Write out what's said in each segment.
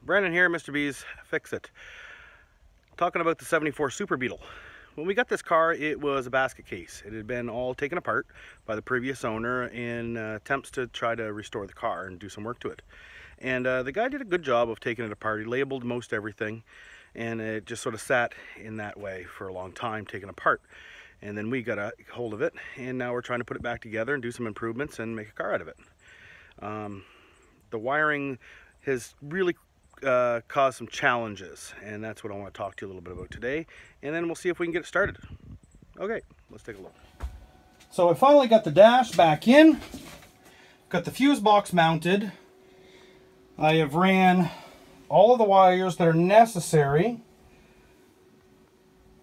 Brandon here, Mr. B's Fix-It. Talking about the 74 Super Beetle. When we got this car, it was a basket case. It had been all taken apart by the previous owner in attempts to try to restore the car and do some work to it. And the guy did a good job of taking it apart. He labeled most everything, and it just sort of sat in that way for a long time, taken apart. And then we got a hold of it, and now we're trying to put it back together and do some improvements and make a car out of it. The wiring has really caused some challenges, and that's what I want to talk to you a little bit about today, and then we'll see if we can get it started. Okay, let's take a look. So I finally got the dash back in, got the fuse box mounted. I have ran all of the wires that are necessary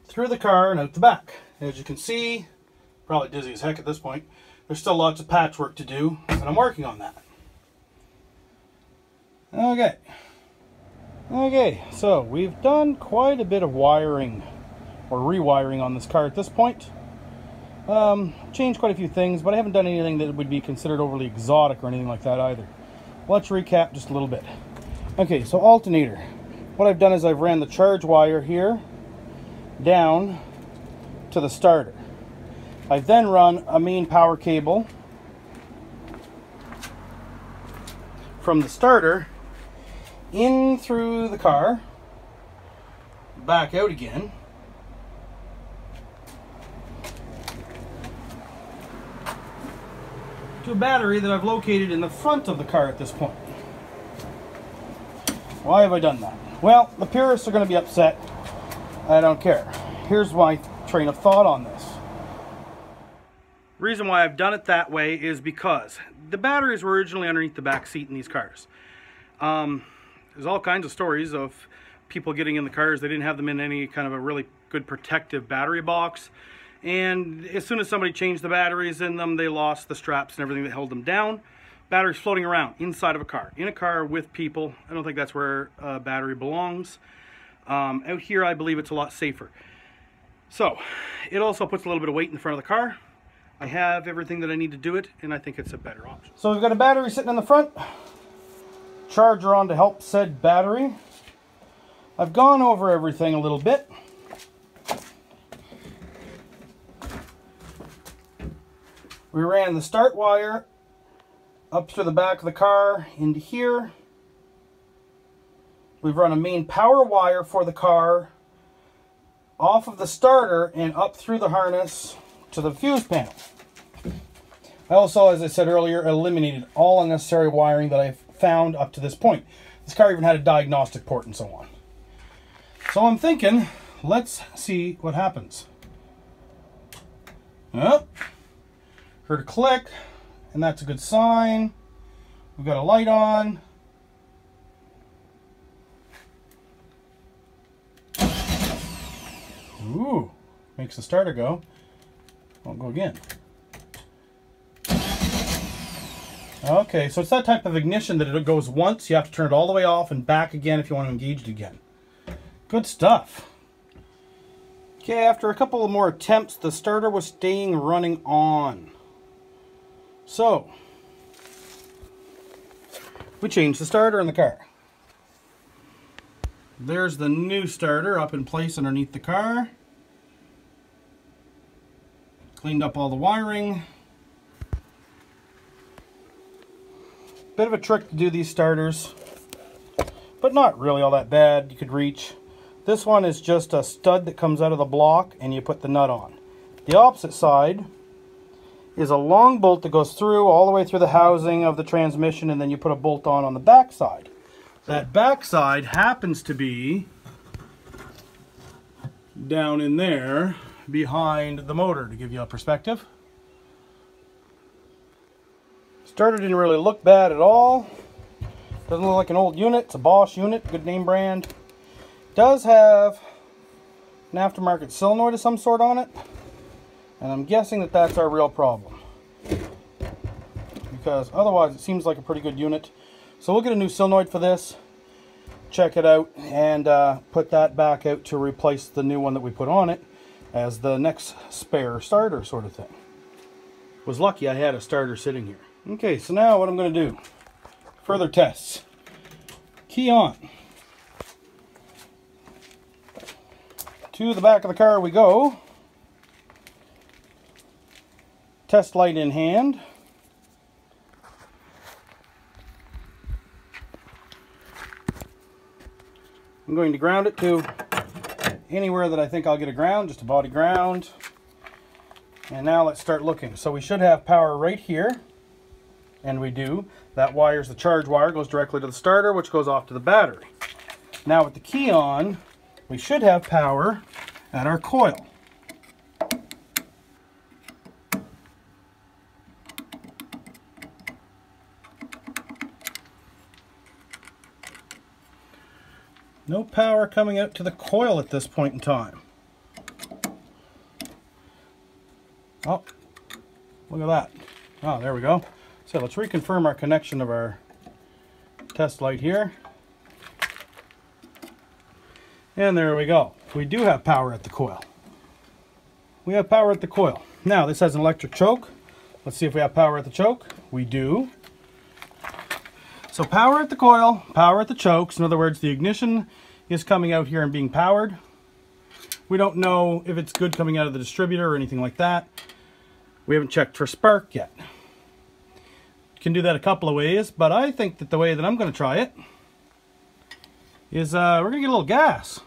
through the car and out the back. As you can see, probably dizzy as heck at this point, there's still lots of patchwork to do, and I'm working on that. Okay, so we've done quite a bit of wiring or rewiring on this car at this point. Changed quite a few things, but I haven't done anything that would be considered overly exotic or anything like that either. Let's recap just a little bit. Okay, so alternator. What I've done is I've ran the charge wire here down to the starter. I've then run a main power cable from the starter in through the car, back out again, to a battery that I've located in the front of the car at this point. Why have I done that? Well, the purists are going to be upset. I don't care. Here's my train of thought on this. Reason why I've done it that way is because the batteries were originally underneath the back seat in these cars. There's all kinds of stories of people getting in the cars. They didn't have them in any kind of a really good protective battery box. And as soon as somebody changed the batteries in them, they lost the straps and everything that held them down. Batteries floating around inside of a car. In a car with people, I don't think that's where a battery belongs. Out here, I believe it's a lot safer. So, it also puts a little bit of weight in the front of the car. I have everything that I need to do it, and I think it's a better option. So we've got a battery sitting in the front, charger on to help said battery. I've gone over everything a little bit. We ran the start wire up through the back of the car into here. We've run a main power wire for the car off of the starter and up through the harness to the fuse panel. I also, as I said earlier, eliminated all unnecessary wiring that I've found up to this point. This car even had a diagnostic port and so on. So I'm thinking, let's see what happens. Oh, heard a click, and that's a good sign. We've got a light on. Ooh, makes the starter go. Won't go again. Okay, so it's that type of ignition that it goes once, you have to turn it all the way off and back again if you want to engage it again. Good stuff. Okay, after a couple of more attempts, the starter was staying running on. So, we changed the starter in the car. There's the new starter up in place underneath the car. Cleaned up all the wiring. Bit of a trick to do these starters, but not really all that bad. You could reach. This one is just a stud that comes out of the block and you put the nut on. The opposite side is a long bolt that goes through all the way through the housing of the transmission, and then you put a bolt on the back side. That back side happens to be down in there behind the motor, to give you a perspective. Starter didn't really look bad at all. Doesn't look like an old unit. It's a Bosch unit, good name brand. Does have an aftermarket solenoid of some sort on it, and I'm guessing that that's our real problem, because otherwise it seems like a pretty good unit. So we'll get a new solenoid for this, check it out, and put that back out to replace the new one that we put on it as the next spare starter sort of thing. Was lucky I had a starter sitting here. Okay, so now what I'm going to do, further tests. Key on. To the back of the car we go. Test light in hand. I'm going to ground it to anywhere that I think I'll get a ground, just a body ground. And now let's start looking. So we should have power right here, and we do. That wire's the charge wire, goes directly to the starter, which goes off to the battery. Now with the key on, we should have power at our coil. No power coming out to the coil at this point in time. Oh, look at that. Oh, there we go. So let's reconfirm our connection of our test light here. And there we go. We do have power at the coil. We have power at the coil. Now, this has an electric choke. Let's see if we have power at the choke. We do. So power at the coil, power at the chokes. In other words, the ignition is coming out here and being powered. We don't know if it's good coming out of the distributor or anything like that. We haven't checked for spark yet. You can do that a couple of ways, but I think that the way that I'm going to try it is we're going to get a little gas.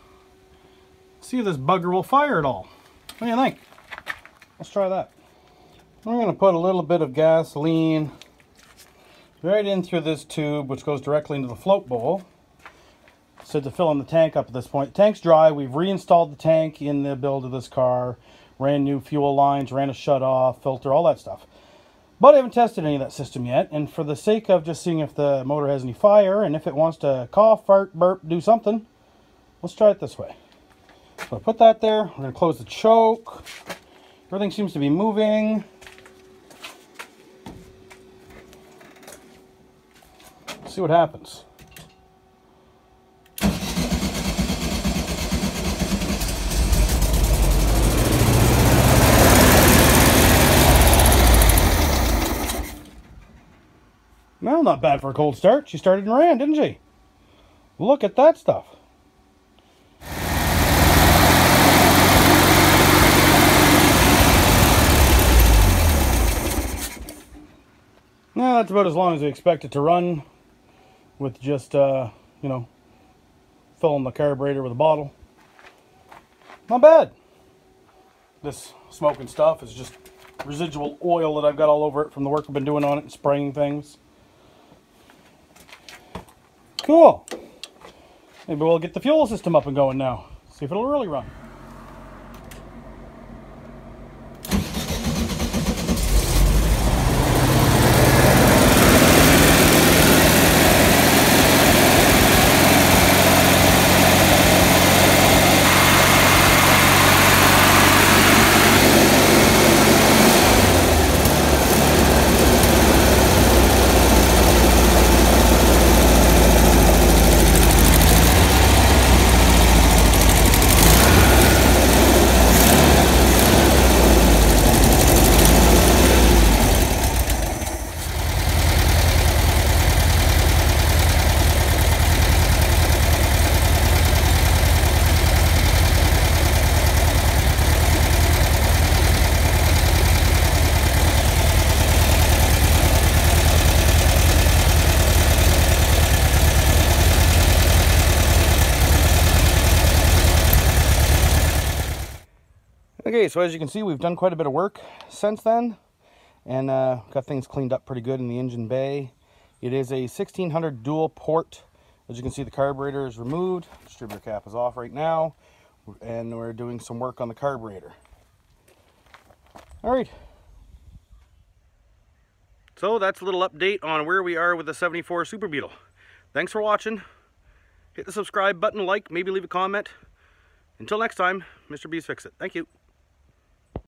See if this bugger will fire at all. What do you think? Let's try that. I'm going to put a little bit of gasoline right in through this tube, which goes directly into the float bowl. So to fill in the tank up at this point. The tank's dry. We've reinstalled the tank in the build of this car. Ran new fuel lines, ran a shut-off, filter, all that stuff. But I haven't tested any of that system yet. And for the sake of just seeing if the motor has any fire, and if it wants to cough, fart, burp, do something, let's try it this way. So I put that there. We're going to close the choke. Everything seems to be moving. See what happens. Well, not bad for a cold start. She started and ran, didn't she? Look at that stuff. Now that's about as long as we expect it to run, with just, you know, filling the carburetor with a bottle. Not bad. This smoking stuff is just residual oil that I've got all over it from the work I've been doing on it and spraying things. Cool. Maybe we'll get the fuel system up and going now. See if it'll really run. Okay, so as you can see, we've done quite a bit of work since then, and got things cleaned up pretty good in the engine bay. It is a 1600 dual port. As you can see, the carburetor is removed, distributor cap is off right now, and we're doing some work on the carburetor. All right. So that's a little update on where we are with the 74 Super Beetle. Thanks for watching. Hit the subscribe button, like, maybe leave a comment. Until next time, Mr. B's Fix It. Thank you.